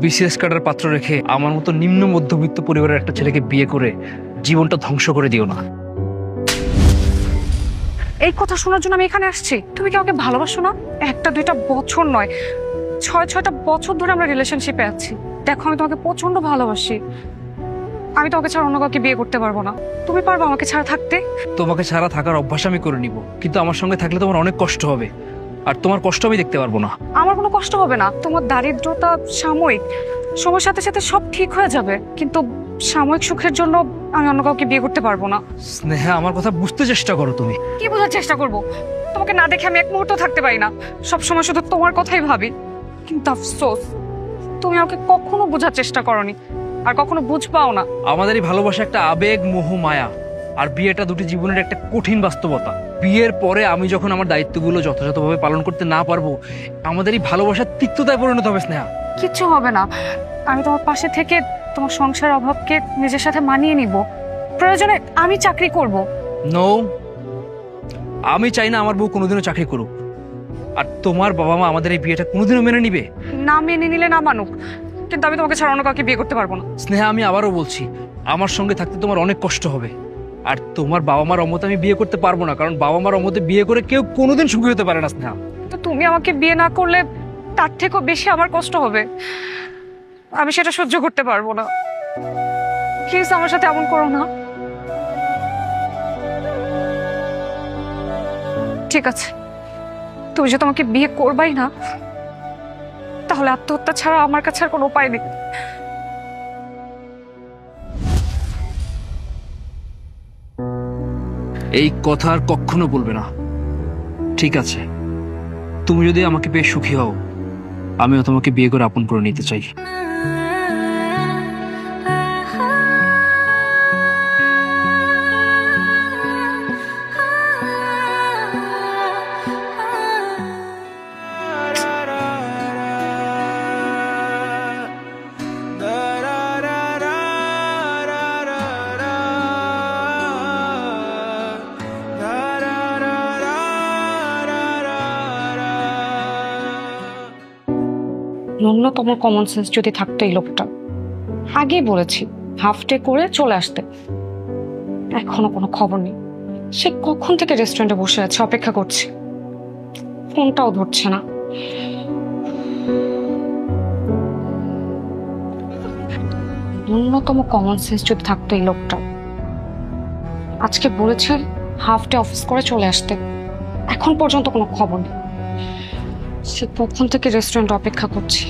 BCS কার্ডের পাত্র রেখে আমার মতো নিম্ন মধ্যবিত্ত পরিবারের একটা ছেলেকে বিয়ে করে জীবনটা ধ্বংস করে দিও না। এই কথা শোনার জন্য আমি এখানে আসছি? তুমি কি আমাকে ভালোবাসো না? একটা দুইটা বছর নয়, 6-6টা বছর ধরে আমরা রিলেশনশিপে আছি। দেখো, আমি তোমাকে প্রচন্ড ভালোবাসি। আমি তোমাকে ছাড়া অন্য কাউকে বিয়ে করতে পারবো না। তুমি পারবে আমাকে ছাড়া থাকতে? তোমাকে ছাড়া থাকার অভ্যাস আমি করে নিব, কিন্তু আমার সঙ্গে থাকলে তোমার অনেক কষ্ট হবে, আর তোমার কষ্ট আমি দেখতে পারবো না। আমার কোনো কষ্ট হবে না। তোমার দারিদ্রতা সাময়িক, সময়ের সাথে সাথে সব ঠিক হয়ে যাবে, কিন্তু সাময়িক সুখের জন্য আমি অন্য কাউকে বিয়ে করতে পারবো না। স্নেহা, আমার কথা বুঝতে চেষ্টা করো। তুমি কি বোঝার চেষ্টা করবো? তোমাকে না দেখে আমি এক মুহূর্ত থাকতে পারি না। সবসময় শুধু তোমার কথাই ভাবি, কিন্তু আফসোস তুমি আমাকে কখনো বোঝার চেষ্টা করনি, আর কখনো বুঝপাও না। আমাদের এই ভালোবাসা একটা আবেগ, মোহ, মায়া, আর বিয়েটা দুটি জীবনের একটা কঠিন বাস্তবতা। বিয়ের পরে আমি যখন আমার দায়িত্বগুলো যথাযথভাবে পালন করতে না পারবো, আমাদের এই ভালোবাসার তিক্ততায় পরিণত হবে। স্নেহা, কিচ্ছু হবে না। আমি তোমার পাশে থেকে তোমার সংসারের অভাবকে নিজের সাথে মানিয়ে নিব। প্রয়োজনে আমি চাকরি করব। নো, আমি চাই না আমার বউ কোনোদিনও চাকরি করুক। আর তোমার বাবা মা আমাদের এই বিয়েটা কোনোদিনও মেনে নিবে না? মেনে নিলে না মানুক, কিন্তু আমি তোমাকে ছাড়া অন্য কাউকে বিয়ে করতে পারবো না। স্নেহা, আমি আবারও বলছি, আমার সঙ্গে থাকতে তোমার অনেক কষ্ট হবে। আর তোমার বাবা মার অমতে আমি বিয়ে করতে পারবো না, কারণ বাবা মার অমতে বিয়ে করে কেউ কোনোদিন সুখী হতে পারে না। স্নেহা, তো তুমি আমাকে বিয়ে না করলে তার থেকেও বেশি আমার কষ্ট হবে। আমি সেটা সহ্য করতে পারবো না। প্লিজ আমার সাথে এমন করো না। ঠিক আছে, তুমি যে তোমাকে বিয়ে করবাই না, তাহলে আত্মহত্যা ছাড়া আমার কাছে আর কোনো উপায় নেই। এই কথা আর কখনো বলবে না, ঠিক আছে? তুমি যদি আমাকে পেয়ে সুখী হও, আমিও তোমাকে বিয়ে করে আপন করে নিতে চাই। ন্যূনতম কমন সেন্স যদি থাকতো এই লোকটা, আগেই বলেছি হাফ ডে করে চলে আসতে। এখনো কোনো খবর নেই। সে কখন থেকে রেস্টুরেন্টে বসে আছে, অপেক্ষা করছে, ফোনটাও ধরছে না। ন্যূনতম কমন সেন্স যদি থাকতো এই লোকটা, আজকে বলেছে হাফ ডে অফিস করে চলে আসতে, এখন পর্যন্ত কোনো খবর নেই। সে কখন থেকে রেস্টুরেন্টে অপেক্ষা করছে।